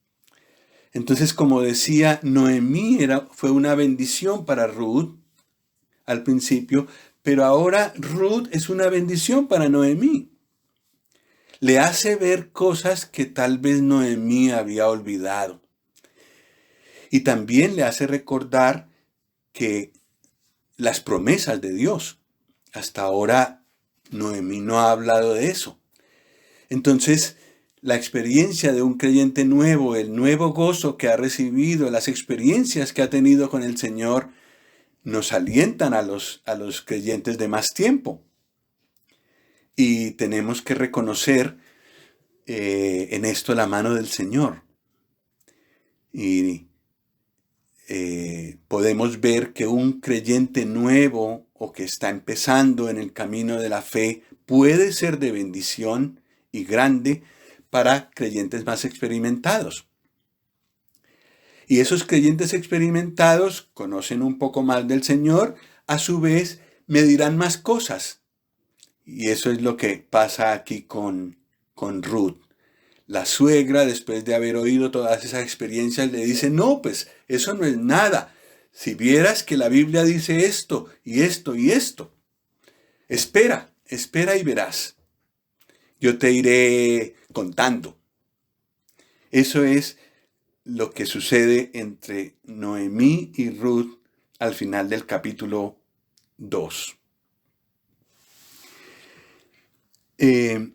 Entonces, como decía, Noemí fue una bendición para Ruth al principio, pero ahora Ruth es una bendición para Noemí. Le hace ver cosas que tal vez Noemí había olvidado. Y también le hace recordar que las promesas de Dios. Hasta ahora Noemí no ha hablado de eso. Entonces, la experiencia de un creyente nuevo, el nuevo gozo que ha recibido, las experiencias que ha tenido con el Señor, nos alientan a los creyentes de más tiempo. Y tenemos que reconocer en esto la mano del Señor. Y podemos ver que un creyente nuevo o que está empezando en el camino de la fe puede ser de bendición y grande para creyentes más experimentados. Y esos creyentes experimentados conocen un poco más del Señor, a su vez me dirán más cosas. Y eso es lo que pasa aquí con Ruth. La suegra, después de haber oído todas esas experiencias, le dice, no, pues eso no es nada. Si vieras que la Biblia dice esto y esto y esto, espera y verás. Yo te iré contando. Eso es lo que sucede entre Noemí y Ruth al final del capítulo 2. En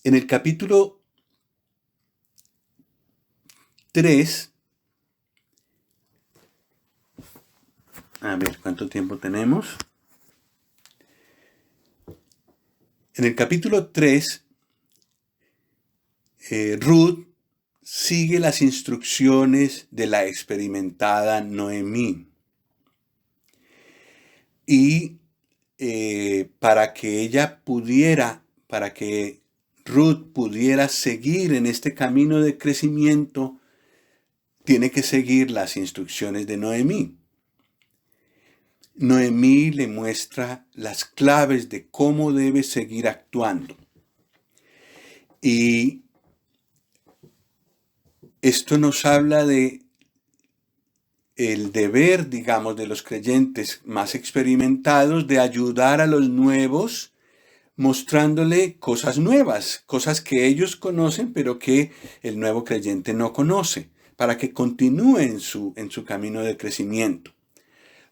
el capítulo 3, a ver cuánto tiempo tenemos. En el capítulo 3, Ruth sigue las instrucciones de la experimentada Noemí. Y para que Ruth pudiera seguir en este camino de crecimiento, tiene que seguir las instrucciones de Noemí. Noemí le muestra las claves de cómo debe seguir actuando. Y esto nos habla de el deber, digamos, de los creyentes más experimentados de ayudar a los nuevos mostrándole cosas nuevas, cosas que ellos conocen, pero que el nuevo creyente no conoce, para que continúe en su camino de crecimiento.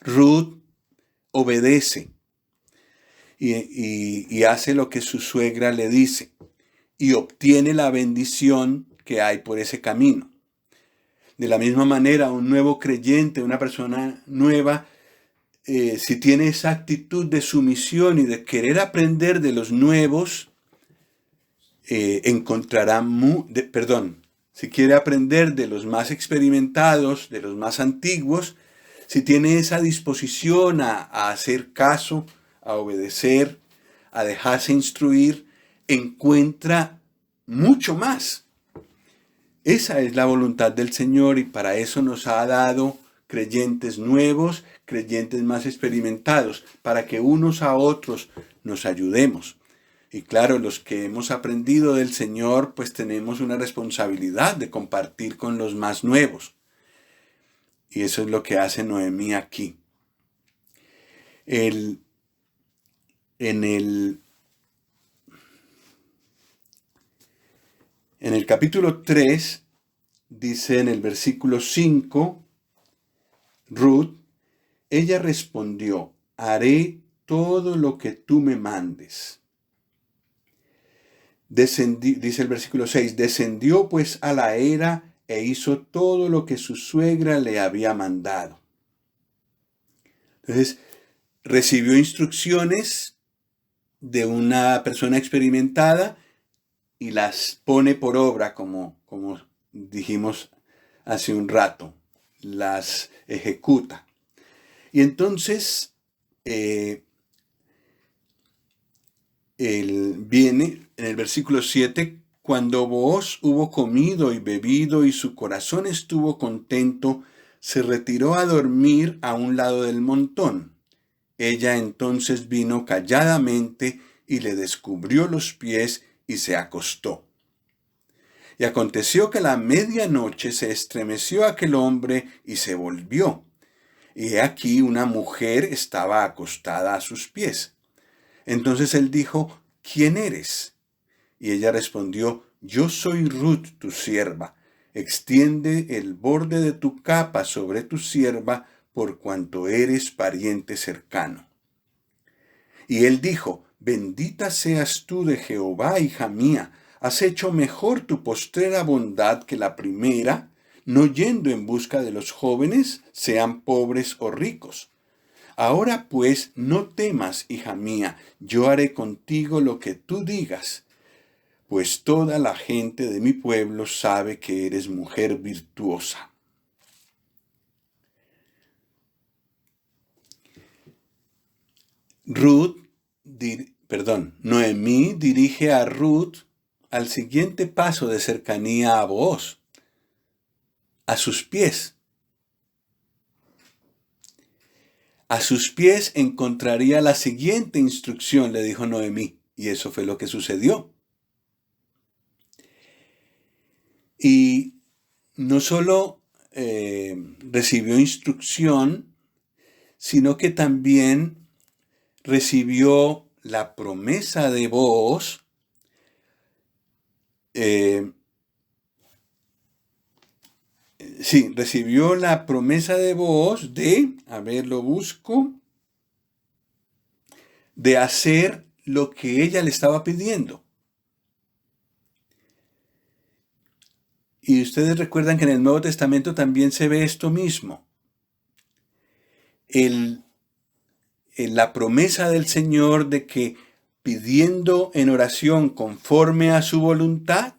Ruth obedece y hace lo que su suegra le dice y obtiene la bendición que hay por ese camino. De la misma manera, un nuevo creyente, una persona nueva, si tiene esa actitud de sumisión y de querer aprender de los nuevos, si quiere aprender de los más experimentados, de los más antiguos, si tiene esa disposición a hacer caso, a obedecer, a dejarse instruir, encuentra mucho más. Esa es la voluntad del Señor y para eso nos ha dado creyentes nuevos, creyentes más experimentados, para que unos a otros nos ayudemos. Y claro, los que hemos aprendido del Señor, pues tenemos una responsabilidad de compartir con los más nuevos. Y eso es lo que hace Noemí aquí. En el capítulo 3, dice en el versículo 5, Ruth, ella respondió, haré todo lo que tú me mandes. Dice el versículo 6, descendió pues a la era e hizo todo lo que su suegra le había mandado. Entonces, recibió instrucciones de una persona experimentada y las pone por obra, como dijimos hace un rato, las ejecuta. Y entonces, él viene en el versículo 7, cuando Booz hubo comido y bebido y su corazón estuvo contento, se retiró a dormir a un lado del montón. Ella entonces vino calladamente y le descubrió los pies y se acostó. Y aconteció que a la medianoche se estremeció aquel hombre y se volvió. Y he aquí una mujer estaba acostada a sus pies. Entonces él dijo, ¿quién eres? Y ella respondió, yo soy Ruth, tu sierva. Extiende el borde de tu capa sobre tu sierva, por cuanto eres pariente cercano. Y él dijo, bendita seas tú de Jehová, hija mía, has hecho mejor tu postrera bondad que la primera, no yendo en busca de los jóvenes, sean pobres o ricos. Ahora pues, no temas, hija mía, yo haré contigo lo que tú digas, pues toda la gente de mi pueblo sabe que eres mujer virtuosa. Noemí dirige a Ruth al siguiente paso de cercanía a Booz, a sus pies. A sus pies encontraría la siguiente instrucción, le dijo Noemí, y eso fue lo que sucedió. Y no solo recibió instrucción, sino que también recibió la promesa de Booz, recibió la promesa de Booz de hacer lo que ella le estaba pidiendo. Y ustedes recuerdan que en el Nuevo Testamento también se ve esto mismo. La promesa del Señor de que pidiendo en oración conforme a su voluntad,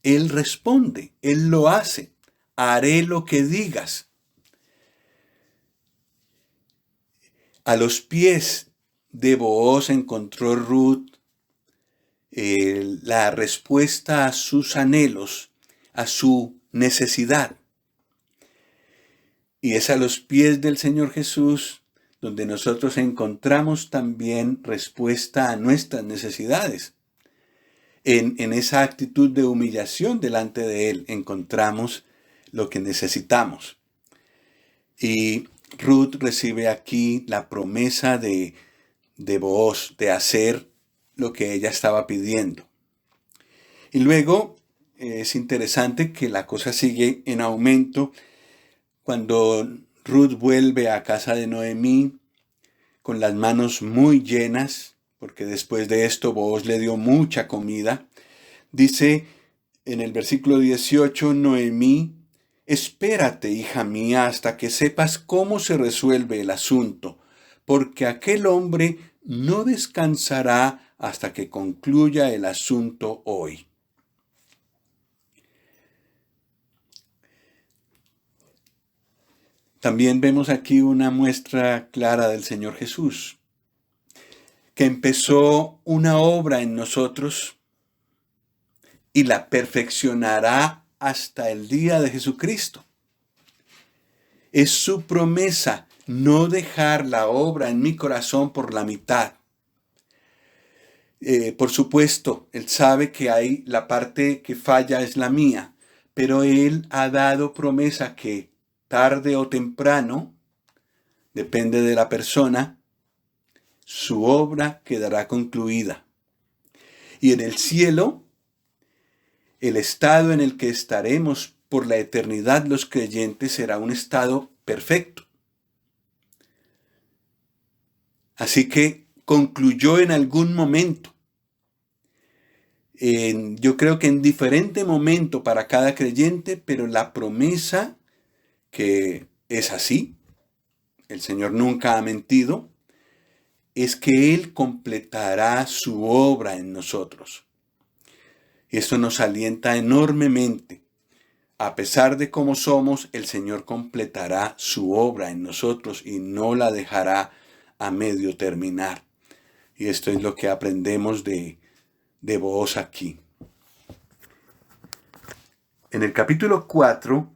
Él responde, Él lo hace. Haré lo que digas. A los pies de Booz encontró Ruth la respuesta a sus anhelos, a su necesidad. Y es a los pies del Señor Jesús donde nosotros encontramos también respuesta a nuestras necesidades. En esa actitud de humillación delante de Él encontramos lo que necesitamos. Y Ruth recibe aquí la promesa de Booz de hacer lo que ella estaba pidiendo. Y luego es interesante que la cosa sigue en aumento cuando Ruth vuelve a casa de Noemí con las manos muy llenas, porque después de esto Booz le dio mucha comida. Dice en el versículo 18, Noemí: espérate, hija mía, hasta que sepas cómo se resuelve el asunto, porque aquel hombre no descansará hasta que concluya el asunto hoy. También vemos aquí una muestra clara del Señor Jesús, que empezó una obra en nosotros y la perfeccionará hasta el día de Jesucristo. Es su promesa no dejar la obra en mi corazón por la mitad. Por supuesto, Él sabe que hay la parte que falla es la mía, pero Él ha dado promesa que tarde o temprano, depende de la persona, su obra quedará concluida. Y en el cielo, el estado en el que estaremos por la eternidad los creyentes será un estado perfecto. Así que concluyó en algún momento. Yo creo que en diferente momento para cada creyente, pero la promesa que es así, el Señor nunca ha mentido, es que Él completará su obra en nosotros. Y esto nos alienta enormemente. A pesar de cómo somos, el Señor completará su obra en nosotros y no la dejará a medio terminar. Y esto es lo que aprendemos de Booz aquí. En el capítulo 4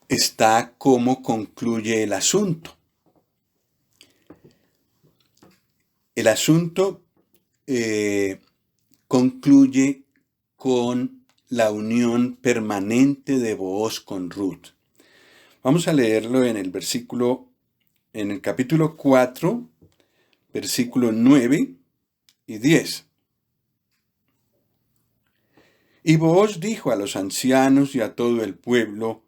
está cómo concluye el asunto. El asunto concluye con la unión permanente de Booz con Ruth. Vamos a leerlo en el capítulo 4, versículos 9 y 10. Y Booz dijo a los ancianos y a todo el pueblo: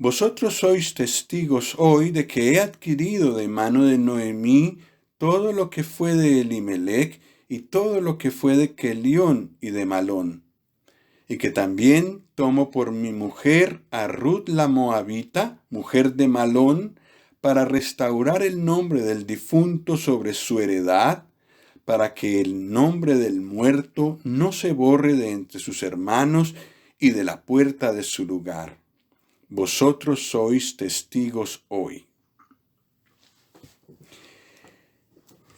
vosotros sois testigos hoy de que he adquirido de mano de Noemí todo lo que fue de Elimelech y todo lo que fue de Kelión y de Malón, y que también tomo por mi mujer a Ruth la Moabita, mujer de Malón, para restaurar el nombre del difunto sobre su heredad, para que el nombre del muerto no se borre de entre sus hermanos y de la puerta de su lugar. Vosotros sois testigos hoy.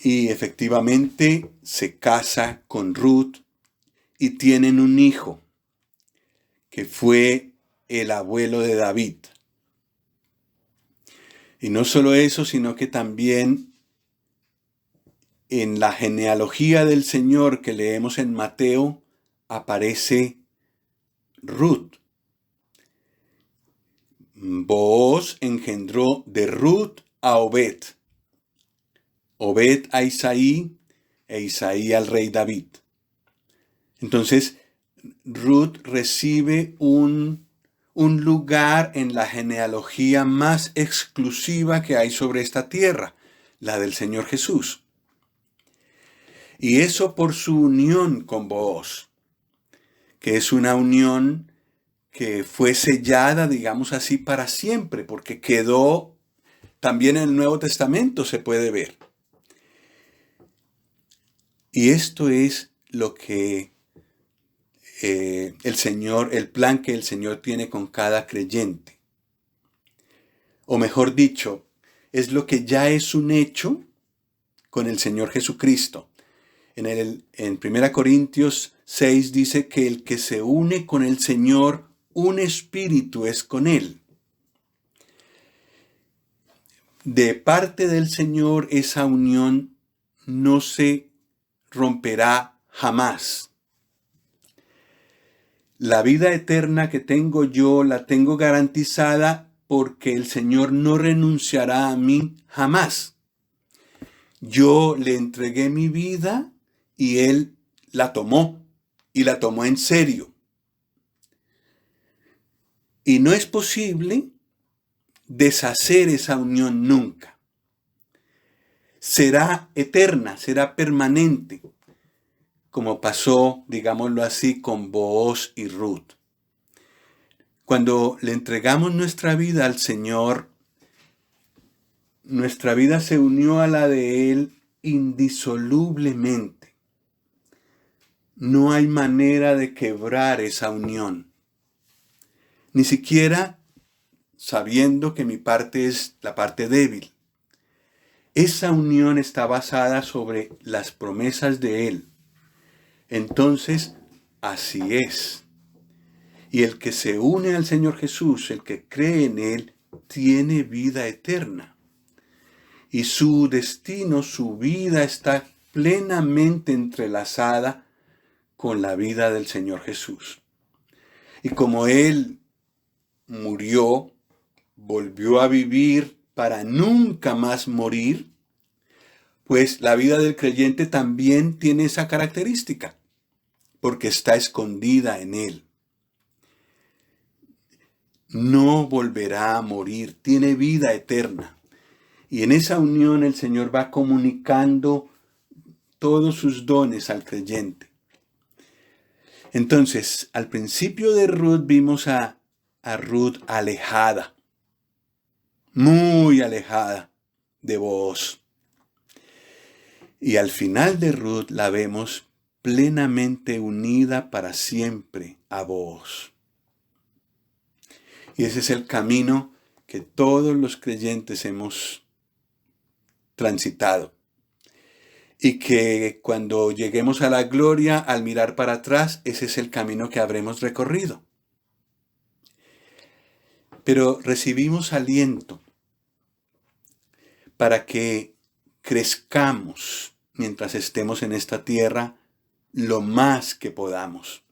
Y efectivamente se casa con Ruth y tienen un hijo que fue el abuelo de David. Y no solo eso, sino que también en la genealogía del Señor que leemos en Mateo aparece Ruth. Booz engendró de Ruth a Obed, Obed a Isaí e Isaí al rey David. Entonces, Ruth recibe un lugar en la genealogía más exclusiva que hay sobre esta tierra, la del Señor Jesús. Y eso por su unión con Booz, que es una unión que fue sellada, digamos así, para siempre, porque quedó también en el Nuevo Testamento, se puede ver. Y esto es lo que el plan que el Señor tiene con cada creyente. O mejor dicho, es lo que ya es un hecho con el Señor Jesucristo. En 1 Corintios 6 dice que el que se une con el Señor, un espíritu es con Él. De parte del Señor, esa unión no se romperá jamás. La vida eterna que tengo yo la tengo garantizada porque el Señor no renunciará a mí jamás. Yo le entregué mi vida y Él la tomó, y la tomó en serio. Y no es posible deshacer esa unión nunca. Será eterna, será permanente, como pasó, digámoslo así, con Booz y Ruth. Cuando le entregamos nuestra vida al Señor, nuestra vida se unió a la de Él indisolublemente. No hay manera de quebrar esa unión, ni siquiera sabiendo que mi parte es la parte débil. Esa unión está basada sobre las promesas de Él. Entonces, así es. Y el que se une al Señor Jesús, el que cree en Él, tiene vida eterna. Y su destino, su vida está plenamente entrelazada con la vida del Señor Jesús. Y como Él murió, volvió a vivir para nunca más morir, pues la vida del creyente también tiene esa característica, porque está escondida en Él. No volverá a morir, tiene vida eterna. Y en esa unión el Señor va comunicando todos sus dones al creyente. Entonces, al principio de Ruth vimos a Ruth alejada, muy alejada de Booz. Y al final de Ruth la vemos plenamente unida para siempre a Booz. Y ese es el camino que todos los creyentes hemos transitado. Y que cuando lleguemos a la gloria, al mirar para atrás, ese es el camino que habremos recorrido. Pero recibimos aliento para que crezcamos mientras estemos en esta tierra lo más que podamos.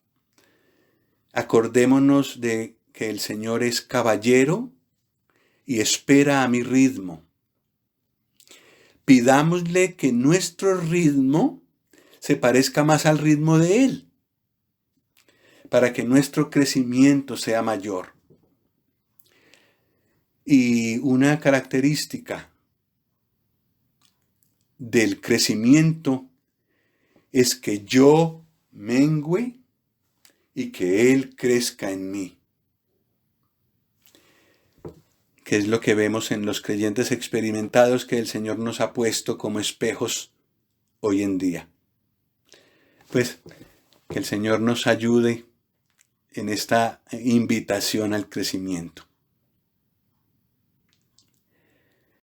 Acordémonos de que el Señor es caballero y espera a mi ritmo. Pidámosle que nuestro ritmo se parezca más al ritmo de Él, para que nuestro crecimiento sea mayor. Y una característica del crecimiento es que yo mengüe y que Él crezca en mí. Que es lo que vemos en los creyentes experimentados que el Señor nos ha puesto como espejos hoy en día. Pues que el Señor nos ayude en esta invitación al crecimiento.